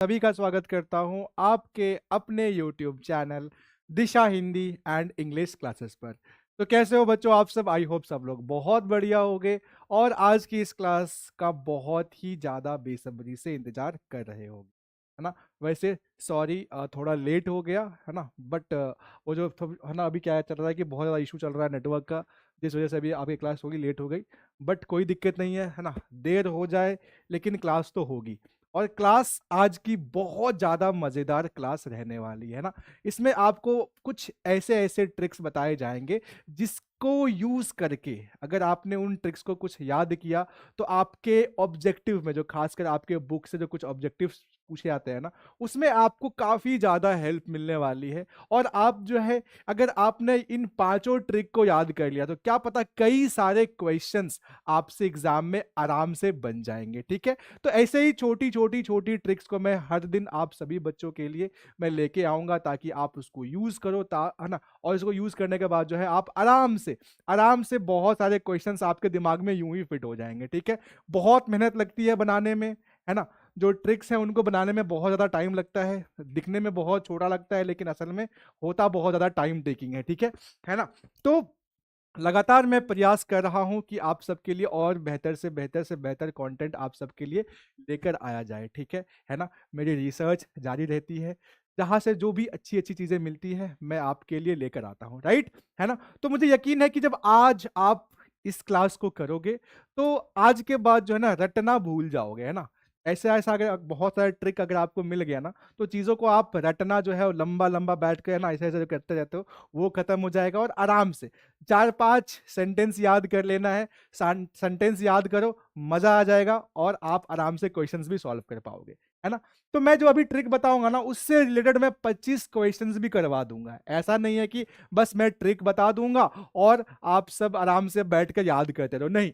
सभी का स्वागत करता हूं आपके अपने YouTube channel Disha Hindi and English classes पर। तो कैसे हो बच्चों आप सब? आई होप सब लोग बहुत बढ़िया होंगे और आज की इस क्लास का बहुत ही ज़्यादा बेसब्री से इंतजार कर रहे होंगे, है ना। वैसे सॉरी थोड़ा लेट हो गया, है ना, बट वो जो है ना, अभी क्या चल रहा है कि बहुत ज़्यादा इशू चल रहा है नेटवर्क का, जिस वजह से अभी आपकी क्लास होगी लेट हो गई। बट कोई दिक्कत नहीं है ना, देर हो जाए लेकिन क्लास तो होगी। और क्लास आज की बहुत ज़्यादा मज़ेदार क्लास रहने वाली है ना। इसमें आपको कुछ ऐसे ऐसे ट्रिक्स बताए जाएंगे जिसको यूज़ करके अगर आपने उन ट्रिक्स को कुछ याद किया तो आपके ऑब्जेक्टिव में, जो खासकर आपके बुक से जो कुछ ऑब्जेक्टिव्स पूछे जाते हैं ना, उसमें आपको काफ़ी ज़्यादा हेल्प मिलने वाली है। और आप जो है, अगर आपने इन पांचों ट्रिक को याद कर लिया तो क्या पता कई सारे क्वेश्चंस आपसे एग्जाम में आराम से बन जाएंगे। ठीक है, तो ऐसे ही छोटी छोटी छोटी ट्रिक्स को मैं हर दिन आप सभी बच्चों के लिए मैं लेके आऊंगा ताकि आप उसको यूज करो, है ना। और इसको यूज करने के बाद जो है आप आराम से बहुत सारे क्वेश्चंस आपके दिमाग में यूं ही फिट हो जाएंगे। ठीक है, बहुत मेहनत लगती है बनाने में, है ना। जो ट्रिक्स हैं उनको बनाने में बहुत ज़्यादा टाइम लगता है, दिखने में बहुत छोटा लगता है लेकिन असल में होता बहुत ज़्यादा टाइम टेकिंग है। ठीक है ना। तो लगातार मैं प्रयास कर रहा हूं कि आप सबके लिए और बेहतर से बेहतर कंटेंट आप सबके लिए लेकर आया जाए। ठीक है ना। मेरी रिसर्च जारी रहती है, जहां से जो भी अच्छी अच्छी चीजें मिलती है मैं आपके लिए लेकर आता हूं, राइट, है ना। तो मुझे यकीन है कि जब आज आप इस क्लास को करोगे तो आज के बाद जो है ना रटना भूल जाओगे, है ना। ऐसा ऐसा अगर बहुत सारे ट्रिक अगर आपको मिल गया ना तो चीज़ों को आप रटना जो है लंबा लंबा बैठ कर, है ना, ऐसे ऐसे जो करते रहते हो वो खत्म हो जाएगा। और आराम से 4-5 सेंटेंस याद कर लेना है, सेंटेंस याद करो, मजा आ जाएगा और आप आराम से क्वेश्चंस भी सॉल्व कर पाओगे, है ना। तो मैं जो अभी ट्रिक बताऊंगा ना उससे रिलेटेड मैं 25 क्वेश्चंस भी करवा दूंगा। ऐसा नहीं है कि बस मैं ट्रिक बता दूंगा और आप सब आराम से बैठ कर याद करते रहो, नहीं।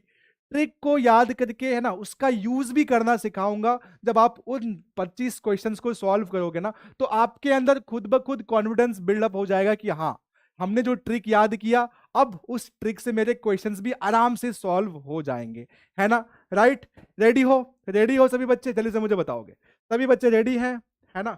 ट्रिक को याद करके, है ना, उसका यूज भी करना सिखाऊंगा। जब आप उन 25 क्वेश्चंस को सॉल्व करोगे ना तो आपके अंदर खुद ब खुद कॉन्फिडेंस बिल्डअप हो जाएगा कि हाँ, हमने जो ट्रिक याद किया अब उस ट्रिक से मेरे क्वेश्चंस भी आराम से सॉल्व हो जाएंगे, है ना। राइट, रेडी हो सभी बच्चे? जल्दी से मुझे बताओगे सभी बच्चे रेडी हैं, है ना।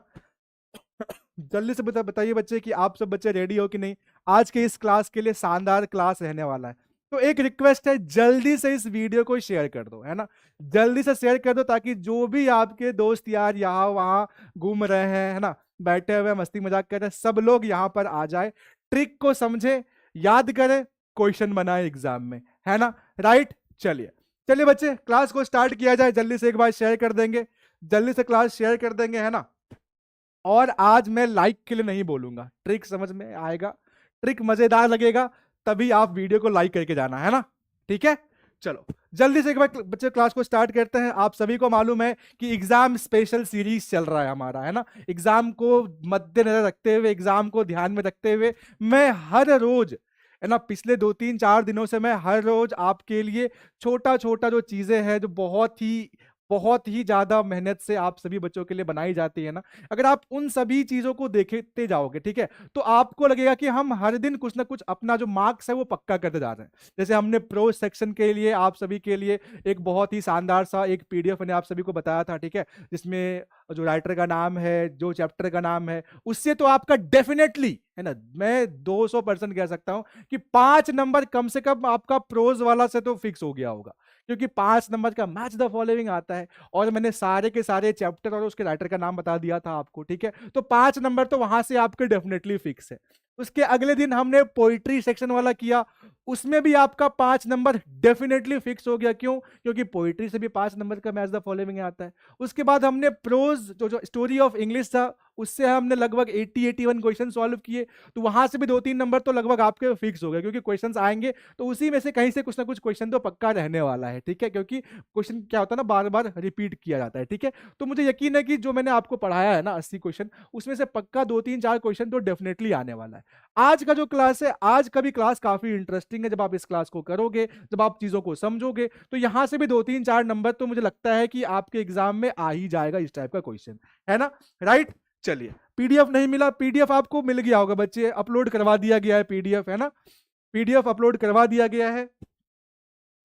जल्दी से बताइए बच्चे कि आप सब बच्चे रेडी हो कि नहीं। आज के इस क्लास के लिए शानदार क्लास रहने वाला है। तो एक रिक्वेस्ट है, जल्दी से इस वीडियो को शेयर कर दो, है ना। जल्दी से शेयर कर दो ताकि जो भी आपके दोस्त यार यहाँ वहाँ घूम रहे हैं, है ना, बैठे हुए मस्ती मजाक कर रहे हैं, सब लोग यहाँ पर आ जाए, ट्रिक को समझे, याद करें, क्वेश्चन बनाए एग्जाम में, है ना। राइट, चलिए चलिए बच्चे क्लास को स्टार्ट किया जाए। जल्दी से एक बार शेयर कर देंगे, जल्दी से क्लास शेयर कर देंगे, है ना। और आज मैं लाइक के लिए नहीं बोलूंगा, ट्रिक समझ में आएगा, ट्रिक मजेदार लगेगा तभी आप वीडियो को लाइक करके जाना, है ना। ठीक है, चलो जल्दी से एक बार बच्चे क्लास को स्टार्ट करते हैं। आप सभी को मालूम है कि एग्जाम स्पेशल सीरीज चल रहा है हमारा, है ना। एग्जाम को मद्देनजर रखते हुए, एग्जाम को ध्यान में रखते हुए मैं हर रोज, है ना, पिछले 2-3-4 दिनों से मैं हर रोज आपके लिए छोटा छोटा जो चीजें हैं जो बहुत ही ज्यादा मेहनत से आप सभी बच्चों के लिए बनाई जाती है ना, अगर आप उन सभी चीजों को देखते जाओगे, ठीक है, तो आपको लगेगा कि हम हर दिन कुछ ना कुछ अपना जो मार्क्स है वो पक्का करते जा रहे हैं। जैसे हमने प्रो सेक्शन के लिए आप सभी के लिए एक बहुत ही शानदार सा एक पीडीएफ मैंने आप सभी को बताया था, ठीक है, जिसमें जो राइटर का नाम है, जो चैप्टर का नाम है, उससे तो आपका डेफिनेटली, है ना, मैं 200% कह सकता हूं कि 5 नंबर कम से कम आपका प्रोज वाला से तो फिक्स हो गया होगा, क्योंकि 5 नंबर का मैच द फॉलोइंग आता है और मैंने सारे के सारे चैप्टर और उसके राइटर का नाम बता दिया था आपको, ठीक है, तो 5 नंबर तो वहां से आपके डेफिनेटली फिक्स है। उसके अगले दिन हमने पोइट्री सेक्शन वाला किया, उसमें भी आपका 5 नंबर डेफिनेटली फिक्स हो गया। क्यों? क्योंकि पोइट्री से भी 5 नंबर का मैच द फॉलोइंग आता है। उसके बाद हमने प्रोज जो स्टोरी ऑफ इंग्लिश था उससे हमने लगभग 80-81 क्वेश्चन सॉल्व किए, तो वहां से भी 2-3 नंबर तो लगभग आपके फिक्स हो गए, क्योंकि क्वेश्चंस आएंगे तो उसी में से कहीं से कुछ ना कुछ क्वेश्चन तो पक्का रहने वाला है, ठीक है, क्योंकि क्वेश्चन क्या होता है ना, बार बार रिपीट किया जाता है, ठीक है। तो मुझे यकीन है कि जो मैंने आपको पढ़ाया है ना 80 क्वेश्चन, उसमें से पक्का 2-3-4 क्वेश्चन तो डेफिनेटली आने वाला है। आज का जो क्लास है, आज का भी क्लास काफी इंटरेस्टिंग है। जब आप इस क्लास को करोगे, जब आप चीजों को समझोगे, तो यहां से भी 2-3-4 नंबर तो मुझे लगता है कि आपके एग्जाम में आ ही जाएगा इस टाइप का क्वेश्चन, है ना। राइट, चलिए, पीडीएफ नहीं मिला, पीडीएफ आपको मिल गया होगा बच्चे, अपलोड करवा दिया गया है पीडीएफ, है ना, पीडीएफ अपलोड करवा दिया गया है।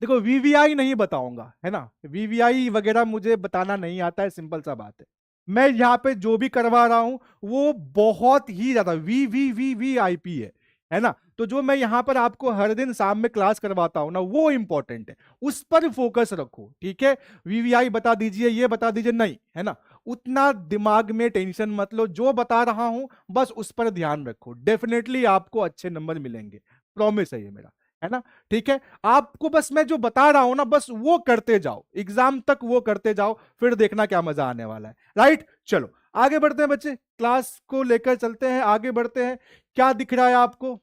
देखो वीवीआई नहीं बताऊंगा, है ना, वीवीआई वगैरह मुझे बताना नहीं आता है, सिंपल सा बात है। मैं यहाँ पे जो भी करवा रहा हूं वो बहुत ही ज्यादा वी है ना। तो जो मैं यहाँ पर आपको हर दिन शाम में क्लास करवाता हूं ना, वो इंपॉर्टेंट है, उस पर फोकस रखो, ठीक है। वीवीआई बता दीजिए, ये बता दीजिए, नहीं, है ना, उतना दिमाग में टेंशन मत लो, जो बता रहा हूं बस उस पर ध्यान रखो, डेफिनेटली आपको अच्छे नंबर मिलेंगे, प्रॉमिस है ये मेरा, है ना। ठीक है, आपको बस मैं जो बता रहा हूं ना बस वो करते जाओ, एग्जाम तक वो करते जाओ, फिर देखना क्या मजा आने वाला है, राइट। चलो आगे बढ़ते हैं बच्चे, क्लास को लेकर चलते हैं, आगे बढ़ते हैं। क्या दिख रहा है आपको,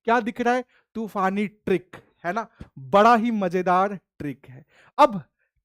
क्या दिख रहा है? तूफानी ट्रिक, है ना, बड़ा ही मजेदार ट्रिक है। अब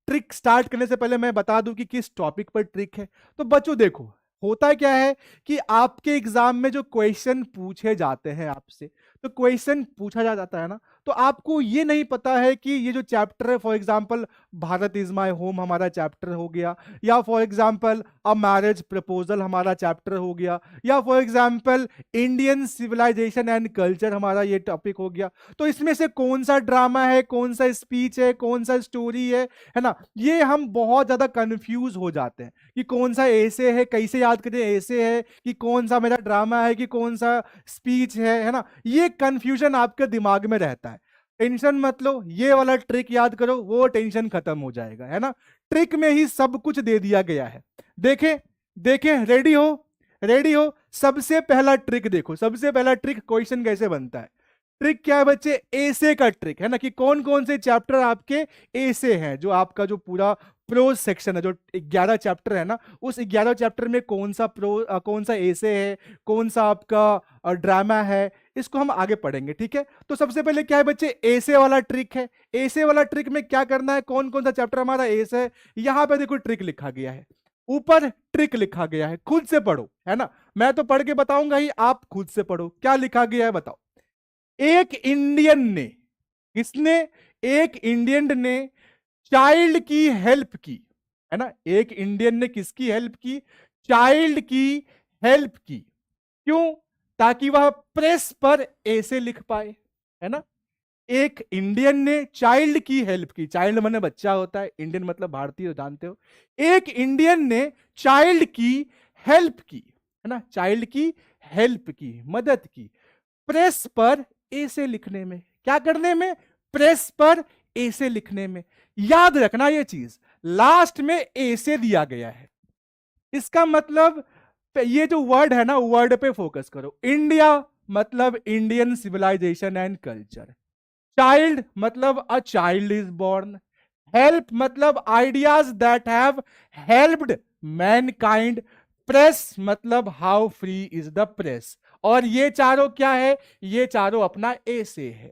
ट्रिक स्टार्ट करने से पहले मैं बता दूं कि किस टॉपिक पर ट्रिक है। तो बच्चों देखो, होता क्या है कि आपके एग्जाम में जो क्वेश्चन पूछे जाते हैं आपसे, तो क्वेश्चन पूछा जाता है ना, तो आपको ये नहीं पता है कि ये जो चैप्टर है, for example Bharat is my home हमारा चैप्टर हो गया, या for example a marriage proposal हमारा चैप्टर हो गया, या for example Indian civilisation and culture हमारा ये टॉपिक हो गया। तो इसमें से कौन सा ड्रामा है, कौन सा स्पीच है, कौन सा स्टोरी है ना, ये हम बहुत ज्यादा कंफ्यूज हो जाते हैं कि कौन सा ऐसे है, कैसे याद करें ऐसे है, कि कौन सा मेरा ड्रामा है, कि कौन सा स्पीच है ना, ये कंफ्यूजन आपके दिमाग में रहता है। टेंशन मत लो, ये वाला ट्रिक याद करो, वो टेंशन खत्म हो जाएगा, है ना। ट्रिक में ही सब कुछ दे दिया गया है। देखें, देखें, रेडी हो, रेडी हो। सबसे पहला ट्रिक देखो, सबसे पहला ट्रिक क्वेश्चन कैसे बनता है। ट्रिक क्या है बच्चे? ऐसे का ट्रिक, है ना, कि कौन कौन से चैप्टर आपके ऐसे हैं, जो आपका जो पूरा प्रोज सेक्शन है, जो 11 चैप्टर है ना, उस 11 चैप्टर में कौन सा कौन सा ऐसे है, कौन सा आपका ड्रामा है, इसको हम आगे पढ़ेंगे, ठीक है। तो सबसे पहले क्या है बच्चे? ऐसे वाला ट्रिक है। ऐसे वाला ट्रिक में क्या करना है, कौन कौन सा चैप्टर हमारा ऐसे है, यहां पे देखो ट्रिक लिखा गया है, ऊपर ट्रिक लिखा गया है, खुद से पढ़ो, है ना, मैं तो पढ़ के बताऊंगा ही, आप खुद से पढ़ो क्या लिखा गया है, बताओ। एक इंडियन ने, किसने? एक इंडियन ने चाइल्ड की हेल्प की, है ना, एक इंडियन ने किसकी हेल्प की? चाइल्ड की हेल्प की। क्यों? ताकि वह प्रेस पर ऐसे लिख पाए, है ना। एक इंडियन ने चाइल्ड की हेल्प की, चाइल्ड माने बच्चा होता है, इंडियन मतलब भारतीय, जानते हो। एक इंडियन ने चाइल्ड की हेल्प की, है ना, चाइल्ड की हेल्प की, मदद की, प्रेस पर ऐसे लिखने में। क्या करने में? प्रेस पर ऐसे लिखने में। याद रखना ये चीज, लास्ट में ऐसे दिया गया है, इसका मतलब ये जो वर्ड है ना, वर्ड पे फोकस करो। इंडिया मतलब Indian civilisation and culture, child मतलब a child is born, help मतलब ideas that have helped mankind, press मतलब how free is the press. और ये चारों क्या है? ये चारों अपना ए से है।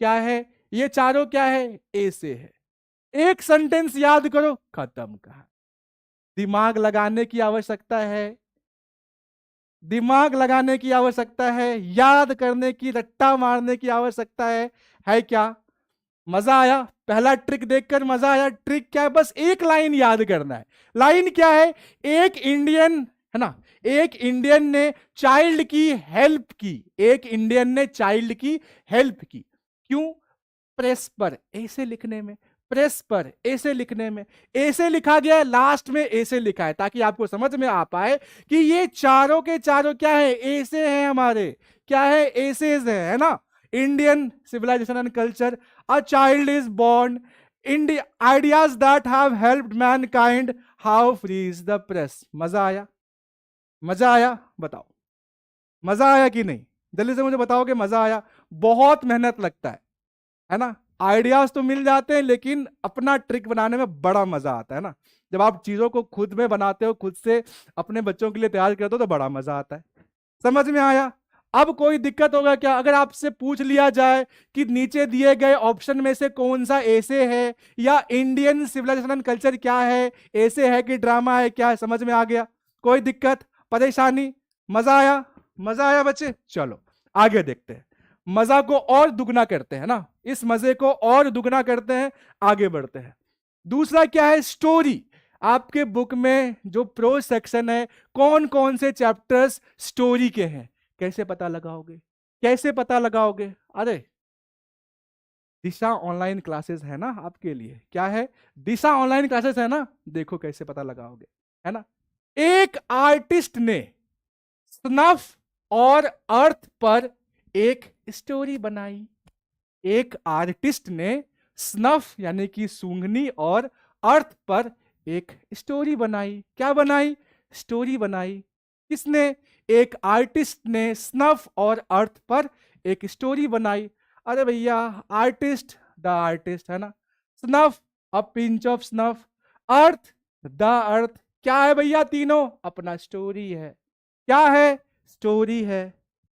क्या है? ये चारों क्या है? ए से है। एक सेंटेंस याद करो, खत्म। कहा दिमाग लगाने की आवश्यकता है, दिमाग लगाने की आवश्यकता है, याद करने की, रट्टा मारने की आवश्यकता है क्या? मजा आया? पहला ट्रिक देखकर मजा आया? ट्रिक क्या है? बस एक लाइन याद करना है। लाइन क्या है? एक इंडियन, है ना, एक इंडियन ने चाइल्ड की हेल्प की, एक इंडियन ने चाइल्ड की हेल्प की। क्यों? प्रेस पर ऐसे लिखने में, प्रेस पर ऐसे लिखने में। ऐसे लिखा गया है, लास्ट में ऐसे लिखा है, ताकि आपको समझ में आ पाए कि ये चारों के चारों क्या है? ऐसे हैं हमारे, क्या है? ऐसे है ना। Indian civilisation and culture, a child is born, India, ideas that have helped mankind, how free is the press. मजा आया? मजा आया? बताओ, मजा आया कि नहीं? जल्दी से मुझे बताओ कि मजा आया। बहुत मेहनत लगता है ना, आइडियाज तो मिल जाते हैं, लेकिन अपना ट्रिक बनाने में बड़ा मजा आता है ना। जब आप चीजों को खुद में बनाते हो, खुद से अपने बच्चों के लिए तैयार करते हो, तो बड़ा मजा आता है। समझ में आया? अब कोई दिक्कत होगा क्या अगर आपसे पूछ लिया जाए कि नीचे दिए गए ऑप्शन में से कौन सा ऐसे है, या इंडियन सिविलाइजेशन एंड कल्चर क्या है, ऐसे है कि ड्रामा है, क्या है? समझ में आ गया? कोई दिक्कत, परेशानी? मजा आया? मजा आया बच्चे? चलो आगे देखते हैं, मजा को और दुगना करते हैं ना, इस मजे को और दुगना करते हैं, आगे बढ़ते हैं। दूसरा क्या है? स्टोरी। आपके बुक में जो प्रोज सेक्शन है, कौन कौन से चैप्टर्स स्टोरी के हैं, कैसे पता लगाओगे? कैसे पता लगाओगे? अरे दिशा ऑनलाइन क्लासेस है ना आपके लिए। क्या है? दिशा ऑनलाइन क्लासेस है ना, देखो कैसे पता लगाओगे, है ना। एक आर्टिस्ट ने स्नफ और अर्थ पर एक स्टोरी बनाई। एक आर्टिस्ट ने स्नफ यानी कि सूंघनी और अर्थ पर एक स्टोरी बनाई। क्या बनाई? स्टोरी बनाई। किसने? एक आर्टिस्ट ने स्नफ और अर्थ पर एक स्टोरी बनाई। अरे भैया, आर्टिस्ट द आर्टिस्ट है ना, snuff a pinch of snuff, earth the earth, क्या है भैया? तीनों अपना स्टोरी है। क्या है? स्टोरी है।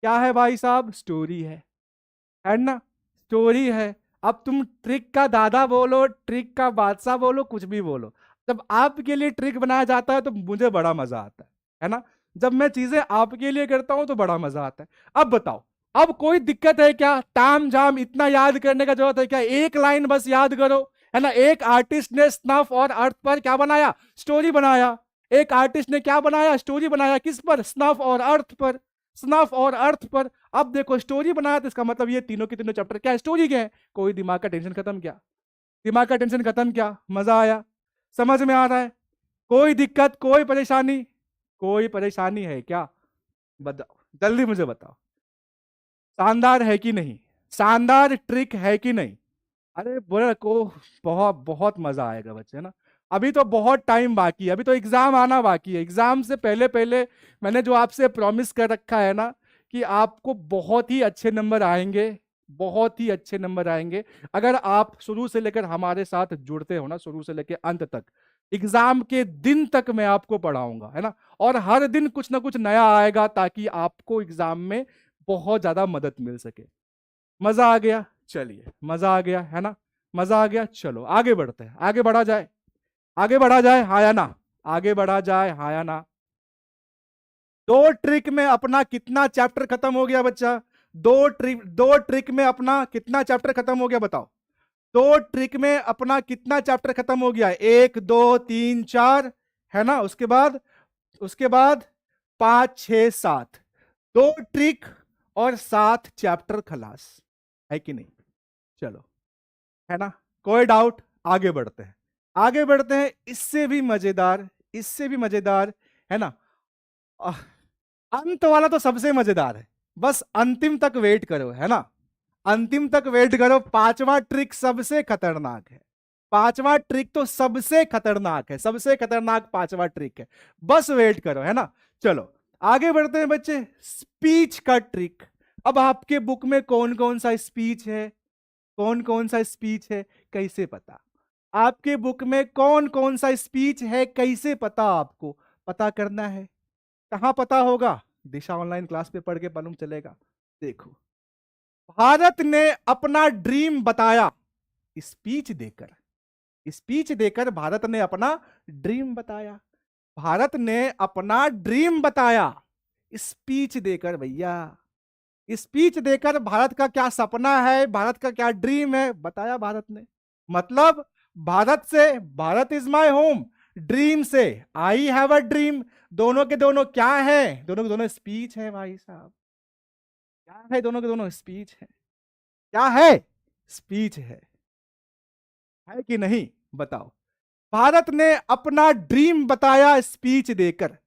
क्या है भाई साहब? स्टोरी है ना, स्टोरी है। अब तुम ट्रिक का दादा बोलो, ट्रिक का बादशाह बोलो, कुछ भी बोलो, जब आपके लिए ट्रिक बनाया जाता है तो मुझे बड़ा मजा आता है ना। जब मैं चीजें आपके लिए करता हूं तो बड़ा मजा आता है। अब बताओ, अब कोई दिक्कत है क्या? ताम झाम इतना याद करने का जरूरत है क्या? एक लाइन बस याद करो, है ना। एक आर्टिस्ट ने स्नफ और अर्थ पर क्या बनाया? स्टोरी बनाया। एक आर्टिस्ट ने क्या बनाया? स्टोरी बनाया। किस पर? स्नफ और अर्थ पर। स्नफ और अर्थ पर। अब देखो, स्टोरी बनाया तो इसका मतलब ये तीनों के तीनों चैप्टर क्या स्टोरी के हैं। कोई दिमाग का टेंशन खत्म क्या? दिमाग का टेंशन खत्म क्या? मजा आया? समझ में आ रहा है? कोई दिक्कत, कोई परेशानी? कोई परेशानी है क्या? बताओ, जल्दी मुझे बताओ। शानदार है कि नहीं? शानदार ट्रिक है कि नहीं? अरे बोले को, बहुत बहुत मजा आएगा बच्चे ना। अभी तो बहुत टाइम बाकी है, अभी तो एग्जाम आना बाकी है। एग्जाम से पहले पहले मैंने जो आपसे प्रॉमिस कर रखा है ना कि आपको बहुत ही अच्छे नंबर आएंगे, बहुत ही अच्छे नंबर आएंगे अगर आप शुरू से लेकर हमारे साथ जुड़ते हो ना, शुरू से लेकर अंत तक। एग्जाम के दिन तक मैं आपको पढ़ाऊंगा, है ना। और हर दिन कुछ ना कुछ नया आएगा ताकि आपको एग्जाम में बहुत ज्यादा मदद मिल सके। मजा आ गया? चलिए, मजा आ गया है ना, मजा आ गया। चलो आगे बढ़ते हैं, आगे बढ़ा जाए, आगे बढ़ा जाए, हाँ या ना? आगे बढ़ा जाए, हाँ या ना? दो ट्रिक में अपना कितना चैप्टर खत्म हो गया बच्चा? दो ट्रिक में अपना कितना चैप्टर खत्म हो गया बताओ? दो ट्रिक में अपना कितना चैप्टर खत्म हो गया? 1 2 3 4, है ना। उसके बाद 5 6 7, दो ट्रिक और 7 चैप्टर खलास, है कि नहीं? चलो, है ना। कोई डाउट? आगे बढ़ते हैं, आगे बढ़ते हैं। इससे भी मजेदार, इससे भी मजेदार, है ना। आह, अंत वाला तो सबसे मजेदार है। बस अंतिम तक वेट करो, है ना। अंतिम तक वेट करो। पांचवा ट्रिक सबसे खतरनाक है। पांचवा ट्रिक तो सबसे खतरनाक है, सबसे खतरनाक पांचवा ट्रिक है। बस वेट करो, है ना। चलो आगे बढ़ते हैं बच्चे। स्पीच का ट्रिक। अब आपके बुक में कौन कौन सा स्पीच है, कौन कौन सा स्पीच है, कैसे पता? आपके बुक में कौन कौन सा स्पीच है, कैसे पता? आपको पता करना है। कहां पता होगा? दिशा ऑनलाइन क्लास पे पढ़ के मालूम चलेगा। देखो, भारत ने अपना ड्रीम बताया स्पीच देकर। स्पीच देकर भारत ने अपना ड्रीम बताया। भारत ने अपना ड्रीम बताया स्पीच देकर भैया। स्पीच देकर भारत का क्या सपना है, भारत का क्या ड्रीम है, बताया भारत ने। मतलब भारत से, Bharat is my home, dream से आई हैव अ ड्रीम, दोनों के दोनों क्या है? दोनों के दोनों स्पीच है भाई साहब। क्या है? दोनों के दोनों स्पीच है। क्या है? स्पीच है कि नहीं? बताओ। भारत ने अपना ड्रीम बताया स्पीच देकर।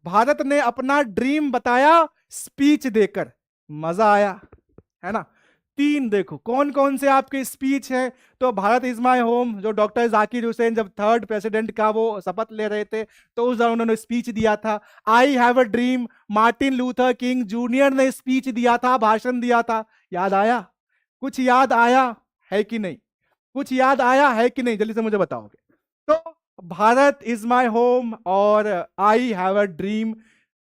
भारत ने अपना ड्रीम बताया स्पीच देकर। मजा आया, है ना। तीन देखो कौन कौन से आपके स्पीच हैं। तो भारत इज माय होम, जो डॉक्टर जाकिर हुसैन जब थर्ड प्रेसिडेंट का वो शपथ ले रहे थे तो उस दौरान उन्होंने स्पीच दिया था। I have a dream, Martin Luther King junior ने स्पीच दिया था, भाषण दिया था। याद आया? कुछ याद आया है कि नहीं? कुछ याद आया है कि नहीं? जल्दी से मुझे बताओगे। तो भारत इज माय होम और आई हैव अ ड्रीम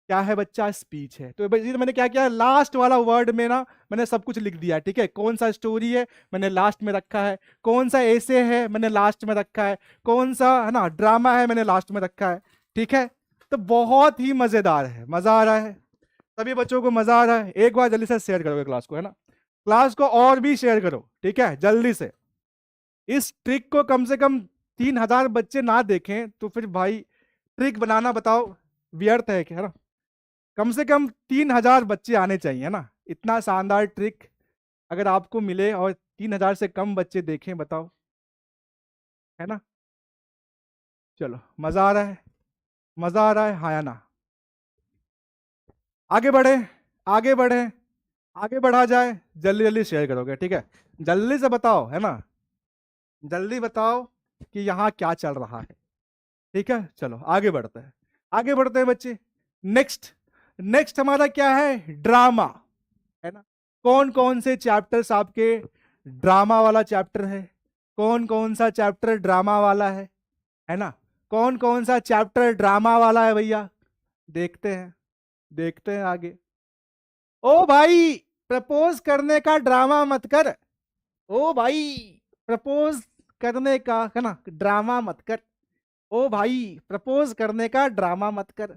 क्या है बच्चा? स्पीच है। तो मैंने क्या किया, लास्ट वाला वर्ड में ना मैंने सब कुछ लिख दिया, ठीक है। कौन सा स्टोरी है मैंने लास्ट में रखा है, कौन सा ऐसे है मैंने लास्ट में रखा है, कौन सा है ना ड्रामा है मैंने लास्ट में रखा है, ठीक है। तो बहुत ही मजेदार है, मजा आ रहा है। सभी बच्चों को मजा आ रहा है? एक बार जल्दी से शेयर करोगे क्लास को, है ना। क्लास को और भी शेयर करो, ठीक है, जल्दी से। इस ट्रिक को कम से कम 3,000 बच्चे ना देखें तो फिर भाई ट्रिक बनाना बताओ व्यर्थ है क्या, है ना। कम से कम 3,000 बच्चे आने चाहिए ना, इतना शानदार ट्रिक अगर आपको मिले और 3,000 से कम बच्चे देखें, बताओ, है ना। चलो मजा आ रहा है। मजा आ रहा है, हाँ या ना? आगे बढ़े, आगे बढ़े, आगे बढ़ा जाए। जल्दी जल्दी शेयर करोगे, ठीक है? जल्दी से बताओ, है ना? जल्दी बताओ कि यहाँ क्या चल रहा है। ठीक है, चलो आगे बढ़ते हैं, आगे बढ़ते हैं बच्चे। नेक्स्ट, नेक्स्ट हमारा क्या है? ड्रामा, है ना? कौन कौन से चैप्टर्स आपके ड्रामा वाला चैप्टर है? कौन कौन सा चैप्टर ड्रामा वाला है ना? कौन कौन सा चैप्टर ड्रामा वाला है भैया? देखते हैं, देखते हैं आगे। ओ भाई, प्रपोज करने का ड्रामा मत कर। ओ भाई, प्रपोज करने का, है ना, ड्रामा मत कर। ओ भाई, प्रपोज करने का ड्रामा मत कर।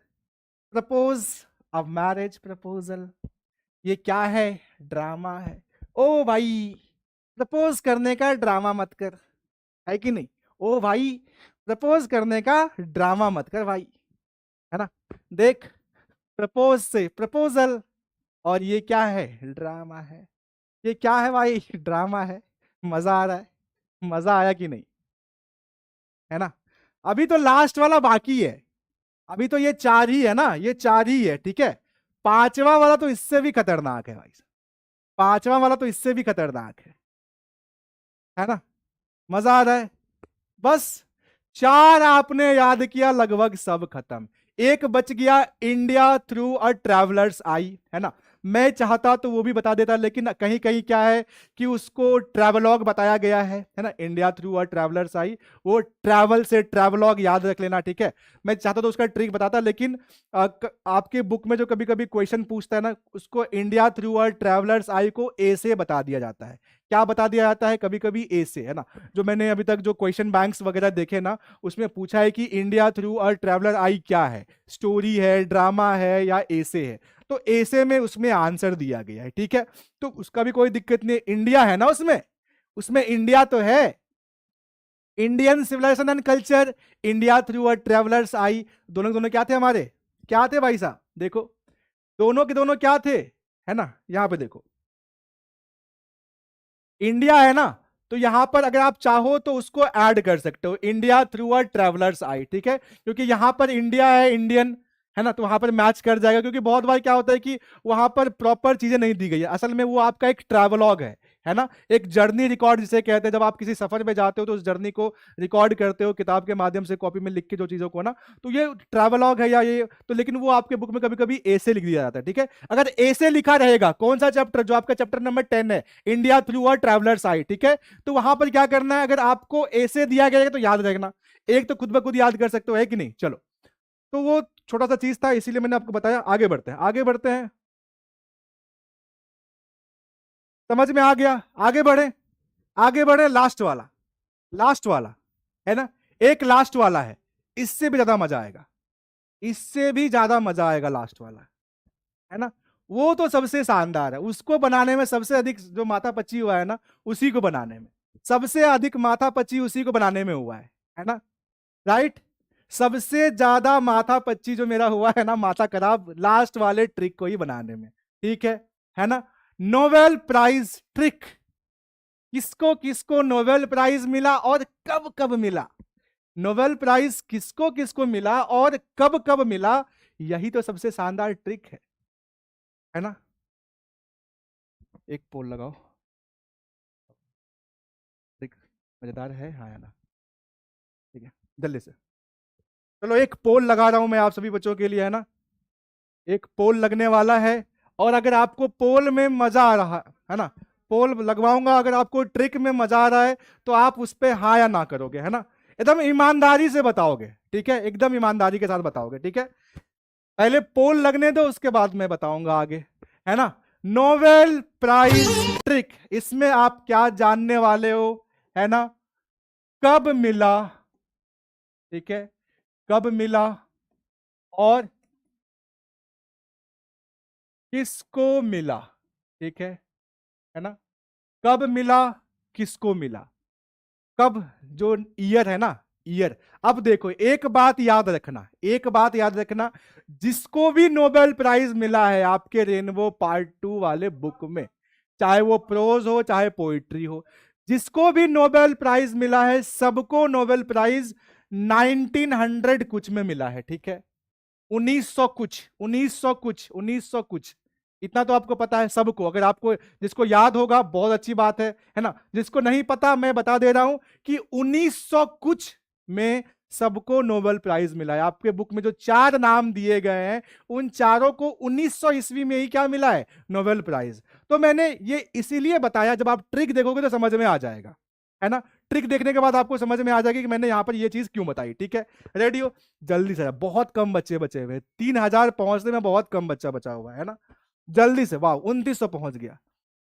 प्रपोज, अब मैरिज प्रपोजल, ये क्या है? ड्रामा है। ओ भाई, प्रपोज करने का ड्रामा मत कर, है कि नहीं? ओ भाई, प्रपोज करने का ड्रामा मत कर भाई, है ना? देख, प्रपोज से प्रपोजल, और ये क्या है? ड्रामा है। ये क्या है भाई? ड्रामा है। मजा आ रहा है? मजा आया कि नहीं? है ना? अभी तो लास्ट वाला बाकी है। अभी तो ये चार ही है ना, ये चार ही है, ठीक है? पांचवा वाला तो इससे भी खतरनाक है भाई साहब। पांचवा वाला तो इससे भी खतरनाक है ना? मजा आ रहा है? बस चार आपने याद किया, लगभग सब खत्म। एक बच गया, इंडिया थ्रू अ ट्रैवलर्स आई, है ना? मैं चाहता तो वो भी बता देता, लेकिन कहीं कहीं क्या है कि उसको ट्रैवलॉग बताया गया है ना? इंडिया थ्रू अ ट्रैवलर्स आई, वो ट्रैवल से ट्रैवलॉग याद रख लेना, ठीक है? मैं चाहता तो उसका ट्रिक बताता, लेकिन आपके बुक में जो कभी कभी क्वेश्चन पूछता है ना, उसको इंडिया थ्रू अ ट्रैवलर्स आई को ए से बता दिया जाता है। क्या बता दिया जाता है? कभी कभी ए से, है ना? जो मैंने अभी तक जो क्वेश्चन बैंक्स वगैरह देखे ना, उसमें पूछा है कि इंडिया थ्रू अ ट्रैवलर आई क्या है, स्टोरी है, ड्रामा है, या ऐसे है? तो ऐसे में उसमें आंसर दिया गया है, ठीक है? तो उसका भी कोई दिक्कत नहीं, इंडिया है ना उसमें, उसमें इंडिया तो है। Indian civilisation and culture, India through a traveller's eye, दोनों दोनों क्या थे हमारे? क्या थे भाई साहब? देखो, दोनों के दोनों क्या थे, है ना? यहां पे देखो, इंडिया है ना, तो यहां पर अगर आप चाहो तो उसको ऐड कर सकते हो, इंडिया थ्रू अ ट्रैवलर्स आई, ठीक है? क्योंकि यहां पर इंडिया है, इंडियन है ना, तो वहां पर मैच कर जाएगा। क्योंकि बहुत बार क्या होता है कि वहां पर प्रॉपर चीजें नहीं दी गई है, असल में वो आपका एक ट्रैवलॉग है ना? एक जर्नी रिकॉर्ड जिसे कहते हैं, जब आप किसी सफर में जाते हो तो उस जर्नी को रिकॉर्ड करते हो किताब के माध्यम से, कॉपी में लिख के जो चीजों को ना, तो ये ट्रैवलॉग है या ये तो, लेकिन वो आपके बुक में कभी कभी ए से लिख दिया जाता है, ठीक है? अगर ए से लिखा रहेगा, कौन सा चैप्टर? जो आपका चैप्टर नंबर 10 है, इंडिया थ्रू अ ट्रैवलर्स आई, ठीक है? तो वहां पर क्या करना है, अगर आपको ए से दिया गया है तो याद रखना, एक तो खुद ब खुद याद कर सकते हो, है कि नहीं? चलो, तो वो छोटा सा चीज था, इसीलिए मैंने आपको बताया। आगे बढ़ते हैं, आगे बढ़ते हैं। समझ में आ गया? आगे बढ़े, आगे बढ़े। लास्ट वाला, लास्ट वाला, है ना? एक लास्ट वाला है, इससे भी ज्यादा मजा आएगा, इससे भी ज्यादा मजा आएगा, लास्ट वाला, है ना? वो तो सबसे शानदार है, उसको बनाने में सबसे अधिक जो माथा पच्ची हुआ है ना, उसी को बनाने में सबसे अधिक माथा पच्ची उसी को बनाने में हुआ है ना? राइट? सबसे ज्यादा माथा पच्ची जो मेरा हुआ है ना, माथा खराब, लास्ट वाले ट्रिक को ही बनाने में, ठीक है ना? नोबेल प्राइज ट्रिक, किसको किसको नोबेल प्राइज मिला और कब कब मिला? नोबेल प्राइज किसको किसको मिला और कब कब मिला? यही तो सबसे शानदार ट्रिक है ना? एक पोल लगाओ, ट्रिक मजेदार है, हाँ या ना? ठीक है, जल्दी से। चलो, एक पोल लगा रहा हूं मैं आप सभी बच्चों के लिए, है ना? एक पोल लगने वाला है, और अगर आपको पोल में मजा आ रहा है ना, पोल लगवाऊंगा, अगर आपको ट्रिक में मजा आ रहा है तो आप उस पर हाँ या ना करोगे, है ना? एकदम ईमानदारी से बताओगे, ठीक है? एकदम ईमानदारी के साथ बताओगे, ठीक है? पहले पोल लगने दो, उसके बाद मैं बताऊंगा आगे, है ना? नोबेल प्राइज ट्रिक, इसमें आप क्या जानने वाले हो, है ना? कब मिला, ठीक है? कब मिला और किसको मिला, ठीक है ना? कब मिला, किसको मिला, कब, जो ईयर है ना, ईयर। अब देखो, एक बात याद रखना, एक बात याद रखना, जिसको भी नोबेल प्राइज मिला है आपके रेनबो पार्ट 2 वाले बुक में, चाहे वो प्रोज हो चाहे पोइट्री हो, जिसको भी नोबेल प्राइज मिला है, सबको नोबेल प्राइज 1900 कुछ में मिला है, ठीक है? 1900 कुछ, 1900 कुछ, 1900 कुछ, इतना तो आपको पता है सबको। अगर आपको, जिसको याद होगा बहुत अच्छी बात है ना। जिसको नहीं पता मैं बता दे रहा हूं कि 1900 कुछ में सबको नोबेल प्राइज मिला है। आपके बुक में जो 4 नाम दिए गए हैं उन चारों को 1900 ईस्वी में ही क्या मिला है, नोबेल प्राइज। तो मैंने ये इसीलिए बताया, जब आप ट्रिक देखोगे तो समझ में आ जाएगा, है ना। ट्रिक देखने के बाद आपको समझ में आ जाएगी कि मैंने यहां पर ये चीज क्यों बताई। ठीक है, रेडी हो? जल्दी से, बहुत कम बच्चे बचे हुए, 3000 पहुंचने में बहुत कम बच्चा बचा हुआ है ना। जल्दी से, वाह 2900 पहुंच गया।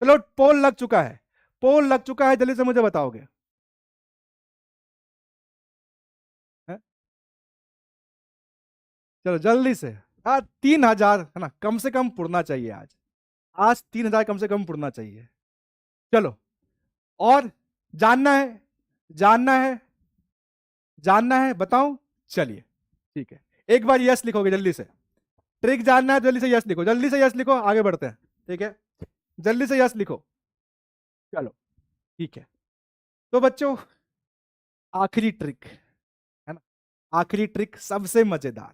चलो पोल लग चुका है, पोल लग चुका है, जल्दी से मुझे बताओगे। है? चलो जल्दी से। हाँ 3000 है ना, कम से कम पुरना चाहिए आज। आज 3000 कम से कम पुरना चाहिए। चलो, और जानना है, जानना है, जानना है, बताऊं? चलिए ठीक है, एक बार यस लिखोगे जल्दी से। ट्रिक जानना है जल्दी से यस लिखो, जल्दी से यस लिखो, आगे बढ़ते हैं। ठीक है, जल्दी से यस लिखो। चलो ठीक है, तो बच्चों आखिरी ट्रिक है ना, आखिरी ट्रिक सबसे मजेदार,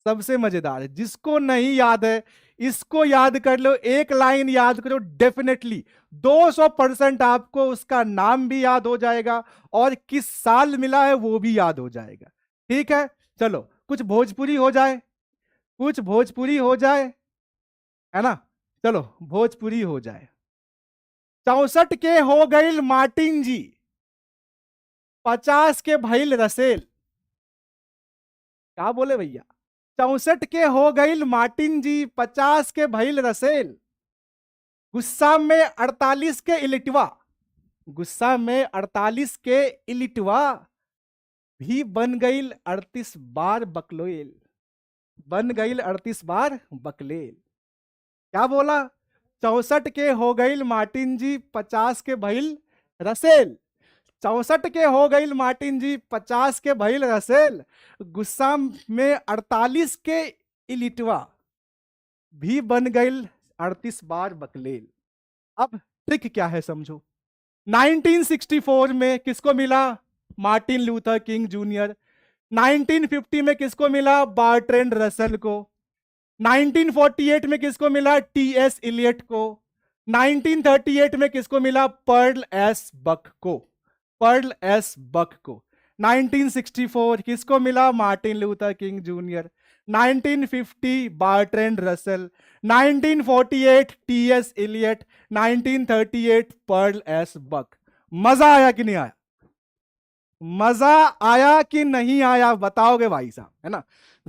सबसे मजेदार है। जिसको नहीं याद है इसको याद कर लो, एक लाइन याद करो, डेफिनेटली 200% आपको उसका नाम भी याद हो जाएगा और किस साल मिला है वो भी याद हो जाएगा। ठीक है, चलो कुछ भोजपुरी हो जाए, कुछ भोजपुरी हो जाए, है ना। चलो भोजपुरी हो जाए। 64 के हो गईल मार्टिन जी, 50 के भइल रसेल। क्या बोले भैया? 64 के हो गईल मार्टिन जी, 50 के भइल रसेल। गुस्सा में 48 के इलिटवा, गुस्सा में 48 के इलिटवा भी बन गईल 38 बार बकलोल, बन गईल 38 बार बकलेल। क्या बोला? 64 के हो गईल मार्टिन जी, 50 के भइल रसेल। 64 के हो गईल मार्टिन जी, 50 के भइल रसेल। गुस्सा में 48 के इलिटवा भी बन गईल 38 बार बकलेल। अब ट्रिक क्या है समझो। 1964 में किसको मिला? Martin Luther King junior. 1950 में किसको मिला? बर्ट्रैंड रसल को। 1948 में किसको मिला? टीएस इलियट को। 1938 में किसको मिला? पर्ल एस बक को, पर्ल एस बक को। 1964 किसको मिला? Martin Luther King junior. 1950 Bertrand Russell. 1948 T S Eliot. 1938 Pearl S Buck. मजा आया कि नहीं आया? मजा आया कि नहीं आया बताओगे भाई साहब, है ना।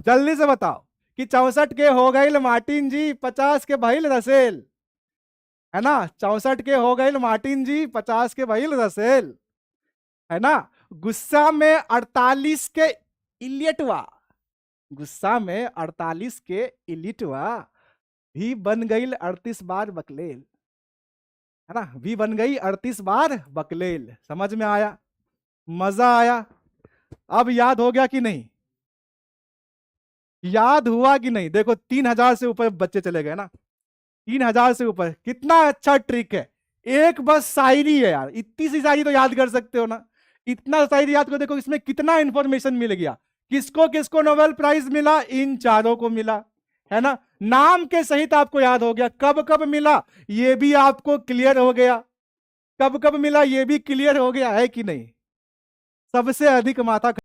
जल्दी से बताओ कि 64 के हो गए मार्टिन जी, 50 के भइल रसेल, है ना। 64 के हो गए मार्टिन जी, 50 के भइल रसेल, है ना। गुस्सा में 48 के इलियटवा, गुस्सा में 48 के इलियटवा भी बन गई 38 बार बकलेल, है ना। भी बन गई 38 बार बकलेल। समझ में आया? मजा आया? अब याद हो गया कि नहीं? याद हुआ कि नहीं? देखो 3000 से ऊपर बच्चे चले गए ना, 3000 से ऊपर। कितना अच्छा ट्रिक है। एक बस शायरी है यार, इतनी सी शायरी तो याद कर सकते हो ना। इतना शायरी याद करो, देखो इसमें कितना इंफॉर्मेशन मिल गया। किसको किसको नोबेल प्राइज मिला? इन चारों को मिला, है ना। नाम के सहित आपको याद हो गया, कब कब मिला ये भी आपको क्लियर हो गया, कब कब मिला ये भी क्लियर हो गया, है कि नहीं? सबसे अधिक माथा